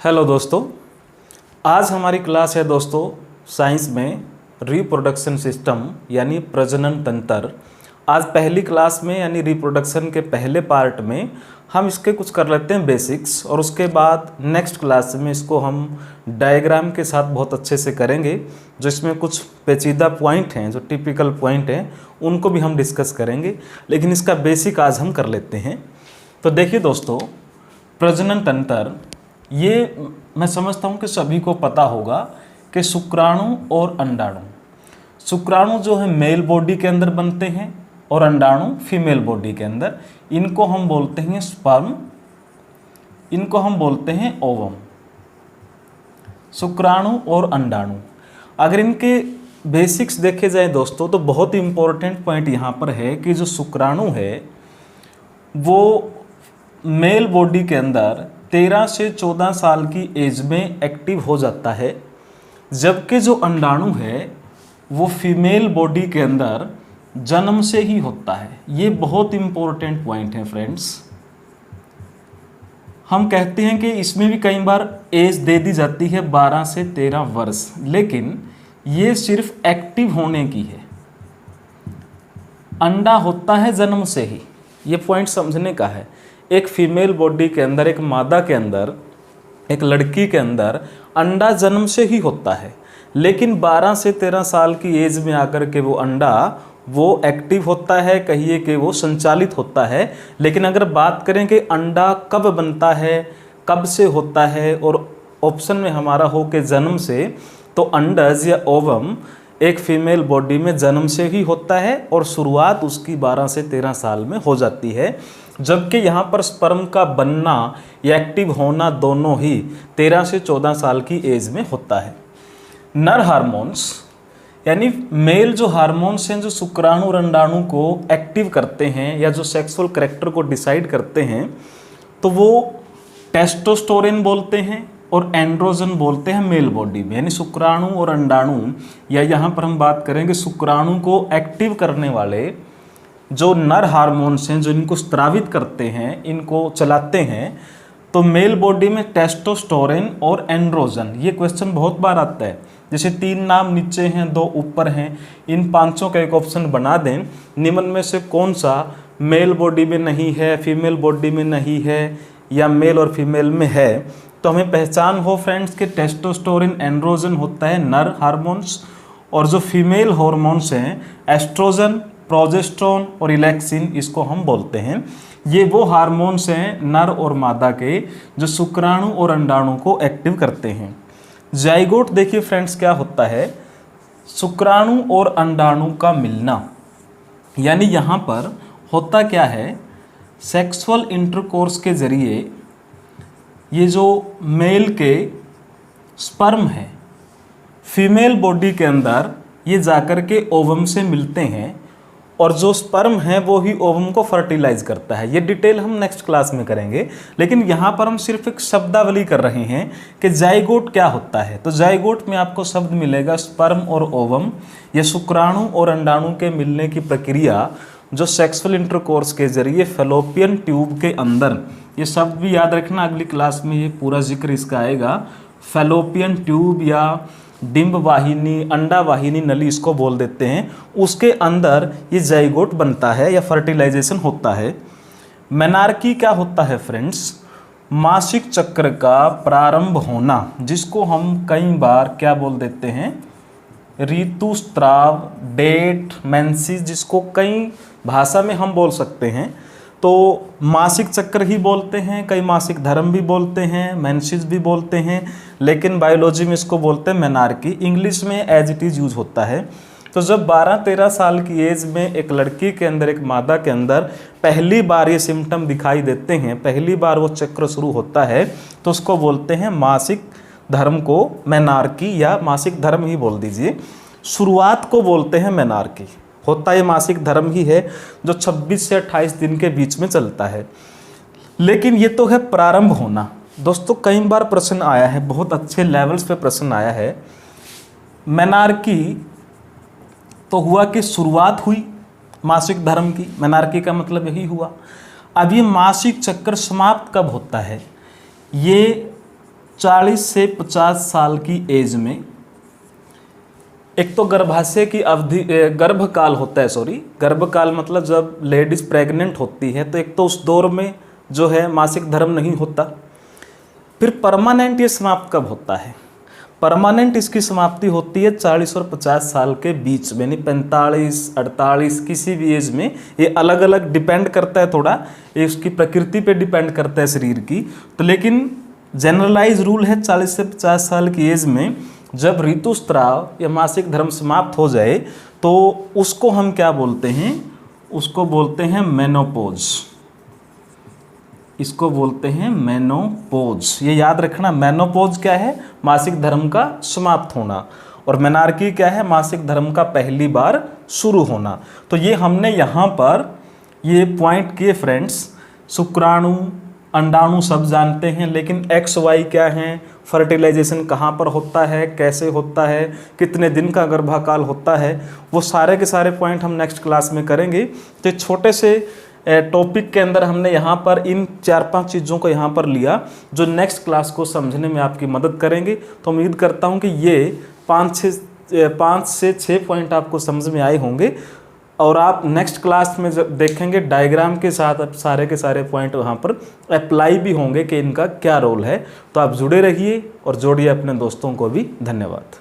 Hello दोस्तों, आज हमारी क्लास है दोस्तों साइंस में रिप्रोडक्शन सिस्टम यानी प्रजनन तंत्र। आज पहली क्लास में यानी रिप्रोडक्शन के पहले पार्ट में हम इसके कुछ कर लेते हैं बेसिक्स, और उसके बाद नेक्स्ट क्लास में इसको हम डायग्राम के साथ बहुत अच्छे से करेंगे। जो इसमें कुछ पेचीदा पॉइंट हैं, जो टिपिकल पॉइंट हैं, उनको भी हम डिस्कस करेंगे, लेकिन इसका बेसिक आज हम कर लेते हैं। तो देखिए दोस्तों, प्रजनन तंत्र ये मैं समझता हूँ कि सभी को पता होगा कि शुक्राणु और अंडाणु, शुक्राणु जो है मेल बॉडी के अंदर बनते हैं और अंडाणु फीमेल बॉडी के अंदर। इनको हम बोलते हैं स्पर्म, इनको हम बोलते हैं ओवम। शुक्राणु और अंडाणु, अगर इनके बेसिक्स देखे जाए दोस्तों तो बहुत ही इंपॉर्टेंट पॉइंट यहाँ पर है कि जो शुक्राणु है वो मेल बॉडी के अंदर 13 से 14 साल की एज में एक्टिव हो जाता है, जबकि जो अंडाणु है वो फीमेल बॉडी के अंदर जन्म से ही होता है। ये बहुत इंपॉर्टेंट पॉइंट है फ्रेंड्स। हम कहते हैं कि इसमें भी कई बार एज दे दी जाती है 12 से 13 वर्ष, लेकिन ये सिर्फ एक्टिव होने की है। अंडा होता है जन्म से ही, ये पॉइंट समझने का है। एक फीमेल बॉडी के अंदर, एक मादा के अंदर, एक लड़की के अंदर अंडा जन्म से ही होता है, लेकिन 12 से 13 साल की एज में आकर के वो अंडा वो एक्टिव होता है, कहिए कि वो संचालित होता है। लेकिन अगर बात करें कि अंडा कब बनता है, कब से होता है, और ऑप्शन में हमारा हो के जन्म से, तो अंडज या ओवम एक फीमेल बॉडी में जन्म से ही होता है और शुरुआत उसकी 12 से 13 साल में हो जाती है, जबकि यहाँ पर स्पर्म का बनना या एक्टिव होना दोनों ही 13 से 14 साल की एज में होता है। नर हार्मोन्स यानी मेल जो हार्मोन्स हैं, जो शुक्राणु और अंडाणु को एक्टिव करते हैं या जो सेक्सुअल कैरेक्टर को डिसाइड करते हैं, तो वो टेस्टोस्टेरोन बोलते हैं और एंड्रोजन बोलते हैं मेल बॉडी में। यानी शुक्राणु और अंडाणु, या यहाँ पर हम बात करेंगे शुक्राणु को एक्टिव करने वाले जो नर हार्मोन्स हैं, जो इनको स्त्रावित करते हैं, इनको चलाते हैं, तो मेल बॉडी में टेस्टोस्टेरोन और एंड्रोजन। ये क्वेश्चन बहुत बार आता है, जैसे 3 नाम नीचे हैं 2 ऊपर हैं, इन पांचों का एक ऑप्शन बना दें, निम्न में से कौन सा मेल बॉडी में नहीं है, फीमेल बॉडी में नहीं है, या मेल और फीमेल में है, तो हमें पहचान हो फ्रेंड्स कि टेस्टोस्टेरोन एंड्रोजन होता है नर हार्मोन्स, और जो फीमेल हार्मोन्स हैं एस्ट्रोजन, प्रोजेस्टेरोन और इलेक्सिन, इसको हम बोलते हैं। ये वो हार्मोन्स हैं नर और मादा के जो शुक्राणु और अंडाणु को एक्टिव करते हैं। जाइगोट देखिए फ्रेंड्स क्या होता है, शुक्राणु और अंडाणु का मिलना, यानी यहाँ पर होता क्या है, सेक्सुअल इंटरकोर्स के जरिए ये जो मेल के स्पर्म है फीमेल बॉडी के अंदर ये जाकर के ओवम से मिलते हैं, और जो स्पर्म है वो ही ओवम को फर्टिलाइज करता है। ये डिटेल हम नेक्स्ट क्लास में करेंगे, लेकिन यहाँ पर हम सिर्फ एक शब्दावली कर रहे हैं कि जाइगोट क्या होता है। तो जाइगोट में आपको शब्द मिलेगा स्पर्म और ओवम, या शुक्राणु और अंडाणु के मिलने की प्रक्रिया जो सेक्सुअल इंटरकोर्स के जरिए फैलोपियन ट्यूब के अंदर, ये शब्द भी याद रखना, अगली क्लास में ये पूरा जिक्र इसका आएगा। फैलोपियन ट्यूब या डिंब वाहिनी, अंडा वाहिनी नली इसको बोल देते हैं, उसके अंदर ये जाइगोट बनता है या फर्टिलाइजेशन होता है। मेनार्की क्या होता है फ्रेंड्स, मासिक चक्र का प्रारंभ होना, जिसको हम कई बार क्या बोल देते हैं, ऋतुस्राव, डेट, मेंसेस, जिसको कई भाषा में हम बोल सकते हैं। तो मासिक चक्र ही बोलते हैं, कई मासिक धर्म भी बोलते हैं, मेंसेस भी बोलते हैं, लेकिन बायोलॉजी में इसको बोलते हैं मेनार्की। इंग्लिश में एज इट इज़ यूज होता है। तो जब 12-13 साल की एज में एक लड़की के अंदर, एक मादा के अंदर पहली बार ये सिम्टम दिखाई देते हैं, पहली बार वो चक्र शुरू होता है, तो उसको बोलते हैं मासिक धर्म को मेनार्की, या मासिक धर्म ही बोल दीजिए। शुरुआत को बोलते हैं मेनार्की, होता है मासिक धर्म ही है, जो 26 से 28 दिन के बीच में चलता है। लेकिन ये तो है प्रारंभ होना। दोस्तों कई बार प्रश्न आया है, बहुत अच्छे लेवल्स पे प्रश्न आया है, मेनार्की तो हुआ कि शुरुआत हुई मासिक धर्म की, मेनार्की का मतलब यही हुआ। अब ये मासिक चक्र समाप्त कब होता है, ये 40 से 50 साल की एज में एक तो गर्भाशय की अवधि, गर्भकाल होता है, गर्भकाल मतलब जब लेडीज प्रेग्नेंट होती है, तो एक तो उस दौर में जो है मासिक धर्म नहीं होता। फिर परमानेंट ये समाप्त कब होता है? परमानेंट इसकी समाप्ति होती है 40 और 50 साल के बीच में, यानी 45, 48, किसी भी एज में। ये अलग अलग डिपेंड करता है, थोड़ा ये उसकी प्रकृति पे डिपेंड करता है शरीर की। तो लेकिन जनरलाइज रूल है 40 से 50 साल की एज में जब ऋतुस्राव या मासिक धर्म समाप्त हो जाए तो उसको हम क्या बोलते हैं? उसको बोलते हैं मेनोपॉज। इसको बोलते हैं मेनोपॉज। ये याद रखना, मेनोपॉज क्या है? मासिक धर्म का समाप्त होना, और मेनार्की क्या है? मासिक धर्म का पहली बार शुरू होना। तो ये हमने यहाँ पर ये पॉइंट किए फ्रेंड्स। शुक्राणु, अंडाणु सब जानते हैं, लेकिन एक्स वाई क्या हैं, फर्टिलाइजेशन कहाँ पर होता है, कैसे होता है, कितने दिन का गर्भाकाल होता है, वो सारे के सारे पॉइंट हम नेक्स्ट क्लास में करेंगे। तो छोटे से टॉपिक के अंदर हमने यहाँ पर इन 4-5 चीज़ों को यहाँ पर लिया जो नेक्स्ट क्लास को समझने में आपकी मदद करेंगे। तो उम्मीद करता हूँ कि ये 5 से 6 पॉइंट आपको समझ में आए होंगे, और आप नेक्स्ट क्लास में जब देखेंगे डायग्राम के साथ अब सारे के सारे पॉइंट वहाँ पर अप्लाई भी होंगे कि इनका क्या रोल है। तो आप जुड़े रहिए और जोड़िए अपने दोस्तों को भी। धन्यवाद।